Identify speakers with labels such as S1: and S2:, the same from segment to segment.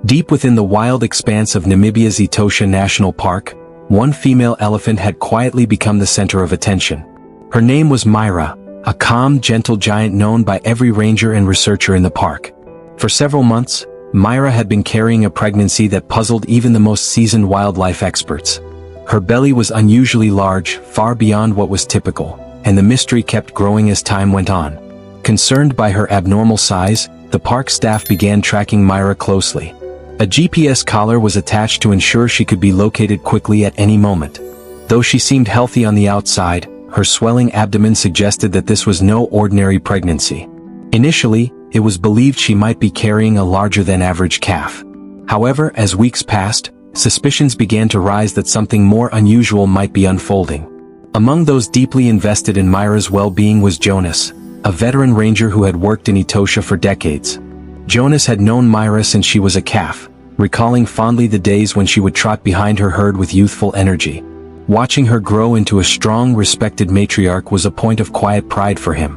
S1: Deep within the wild expanse of Namibia's Etosha National Park, one female elephant had quietly become the center of attention. Her name was Maira, a calm, gentle giant known by every ranger and researcher in the park. For several months, Maira had been carrying a pregnancy that puzzled even the most seasoned wildlife experts. Her belly was unusually large, far beyond what was typical, and the mystery kept growing as time went on. Concerned by her abnormal size, the park staff began tracking Maira closely. A GPS collar was attached to ensure she could be located quickly at any moment. Though she seemed healthy on the outside, her swelling abdomen suggested that this was no ordinary pregnancy. Initially, it was believed she might be carrying a larger-than-average calf. However, as weeks passed, suspicions began to rise that something more unusual might be unfolding. Among those deeply invested in Maira's well-being was Jonas, a veteran ranger who had worked in Etosha for decades. Jonas had known Maira since she was a calf, recalling fondly the days when she would trot behind her herd with youthful energy. Watching her grow into a strong, respected matriarch was a point of quiet pride for him.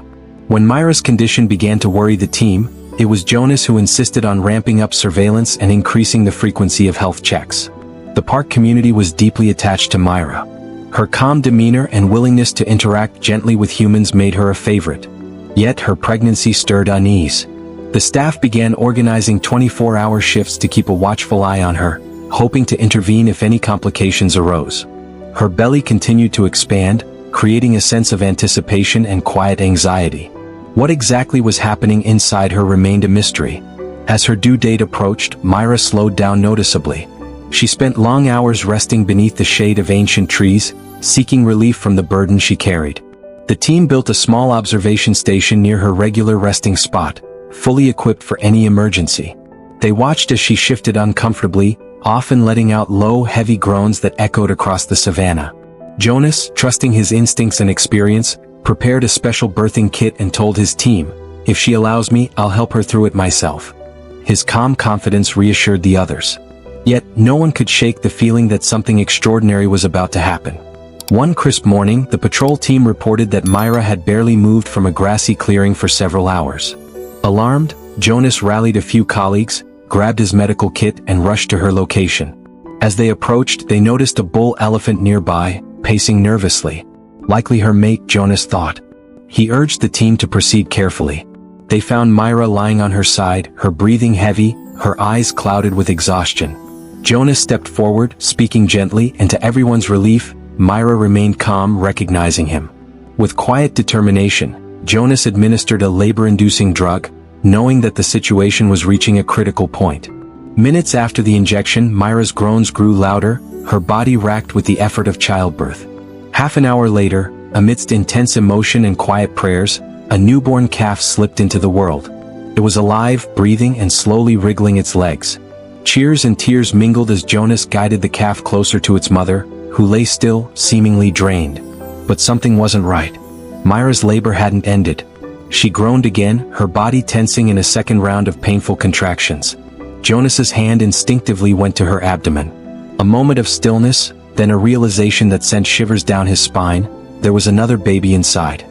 S1: When Maira's condition began to worry the team, it was Jonas who insisted on ramping up surveillance and increasing the frequency of health checks. The park community was deeply attached to Maira. Her calm demeanor and willingness to interact gently with humans made her a favorite. Yet her pregnancy stirred unease. The staff began organizing 24-hour shifts to keep a watchful eye on her, hoping to intervene if any complications arose. Her belly continued to expand, creating a sense of anticipation and quiet anxiety. What exactly was happening inside her remained a mystery. As her due date approached, Maira slowed down noticeably. She spent long hours resting beneath the shade of ancient trees, seeking relief from the burden she carried. The team built a small observation station near her regular resting spot, fully equipped for any emergency. They watched as she shifted uncomfortably, often letting out low, heavy groans that echoed across the savanna. Jonas, trusting his instincts and experience, prepared a special birthing kit and told his team, "If she allows me, I'll help her through it myself." His calm confidence reassured the others. Yet, no one could shake the feeling that something extraordinary was about to happen. One crisp morning, the patrol team reported that Maira had barely moved from a grassy clearing for several hours. Alarmed, Jonas rallied a few colleagues, grabbed his medical kit and rushed to her location. As they approached, they noticed a bull elephant nearby, pacing nervously. Likely her mate, Jonas thought. He urged the team to proceed carefully. They found Maira lying on her side, her breathing heavy, her eyes clouded with exhaustion. Jonas stepped forward, speaking gently, and to everyone's relief, Maira remained calm, recognizing him. With quiet determination, Jonas administered a labor-inducing drug, knowing that the situation was reaching a critical point. Minutes after the injection, Maira's groans grew louder, her body racked with the effort of childbirth. Half an hour later, amidst intense emotion and quiet prayers, a newborn calf slipped into the world. It was alive, breathing, and slowly wriggling its legs. Cheers and tears mingled as Jonas guided the calf closer to its mother, who lay still, seemingly drained. But something wasn't right. Maira's labor hadn't ended. She groaned again, her body tensing in a second round of painful contractions. Jonas's hand instinctively went to her abdomen. A moment of stillness, then a realization that sent shivers down his spine. There was another baby inside.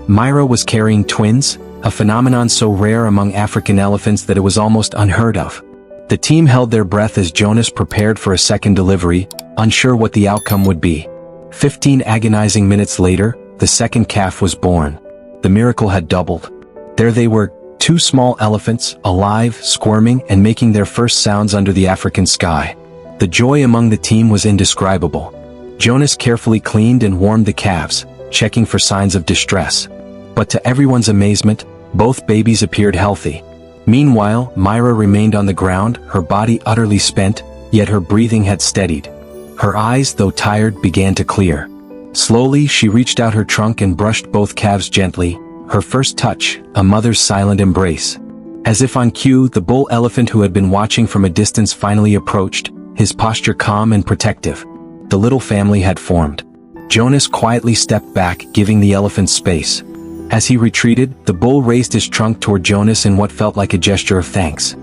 S1: Maira was carrying twins, a phenomenon so rare among African elephants that it was almost unheard of. The team held their breath as Jonas prepared for a second delivery, unsure what the outcome would be. 15 agonizing minutes later, the second calf was born. The miracle had doubled. There they were, two small elephants, alive, squirming, and making their first sounds under the African sky. The joy among the team was indescribable. Jonas carefully cleaned and warmed the calves, checking for signs of distress. But to everyone's amazement, both babies appeared healthy. Meanwhile, Maira remained on the ground, her body utterly spent, yet her breathing had steadied. Her eyes, though tired, began to clear. Slowly, she reached out her trunk and brushed both calves gently, her first touch, a mother's silent embrace. As if on cue, the bull elephant who had been watching from a distance finally approached, his posture calm and protective. The little family had formed. Jonas quietly stepped back, giving the elephant space. As he retreated, the bull raised his trunk toward Jonas in what felt like a gesture of thanks.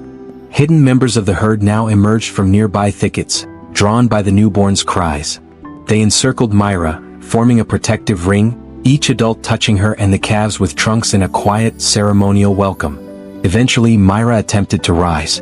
S1: Hidden members of the herd now emerged from nearby thickets, drawn by the newborn's cries. They encircled Maira, forming a protective ring, each adult touching her and the calves with trunks in a quiet, ceremonial welcome. Eventually, Maira attempted to rise.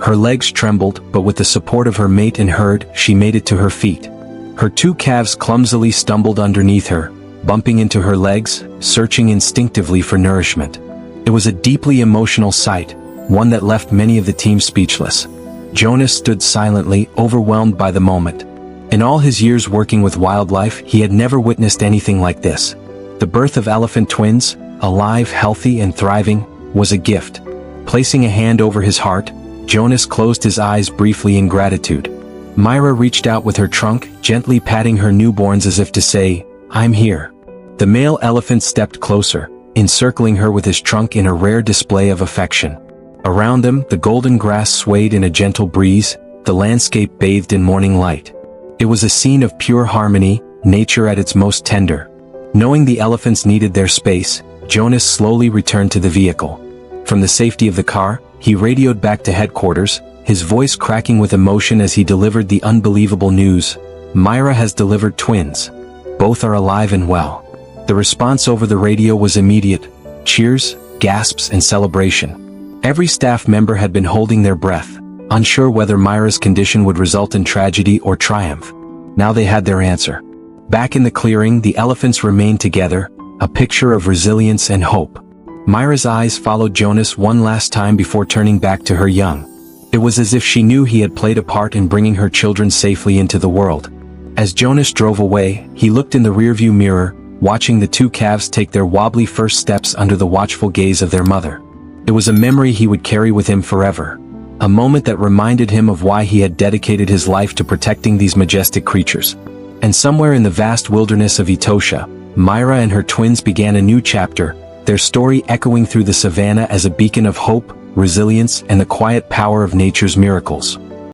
S1: Her legs trembled, but with the support of her mate and herd, she made it to her feet. Her 2 calves clumsily stumbled underneath her, bumping into her legs, searching instinctively for nourishment. It was a deeply emotional sight, one that left many of the team speechless. Jonas stood silently, overwhelmed by the moment. In all his years working with wildlife, he had never witnessed anything like this. The birth of elephant twins, alive, healthy, and thriving, was a gift. Placing a hand over his heart, Jonas closed his eyes briefly in gratitude. Maira reached out with her trunk, gently patting her newborns as if to say, "I'm here." The male elephant stepped closer, encircling her with his trunk in a rare display of affection. Around them, the golden grass swayed in a gentle breeze, the landscape bathed in morning light. It was a scene of pure harmony, nature at its most tender. Knowing the elephants needed their space, Jonas slowly returned to the vehicle. From the safety of the car, he radioed back to headquarters, his voice cracking with emotion as he delivered the unbelievable news. "Maira has delivered twins. Both are alive and well." The response over the radio was immediate: cheers, gasps, and celebration. Every staff member had been holding their breath, unsure whether Maira's condition would result in tragedy or triumph. Now they had their answer. Back in the clearing, the elephants remained together, a picture of resilience and hope. Maira's eyes followed Jonas one last time before turning back to her young. It was as if she knew he had played a part in bringing her children safely into the world. As Jonas drove away, he looked in the rearview mirror, watching the 2 calves take their wobbly first steps under the watchful gaze of their mother. It was a memory he would carry with him forever. A moment that reminded him of why he had dedicated his life to protecting these majestic creatures. And somewhere in the vast wilderness of Etosha, Maira and her twins began a new chapter, their story echoing through the savannah as a beacon of hope, resilience, and the quiet power of nature's miracles.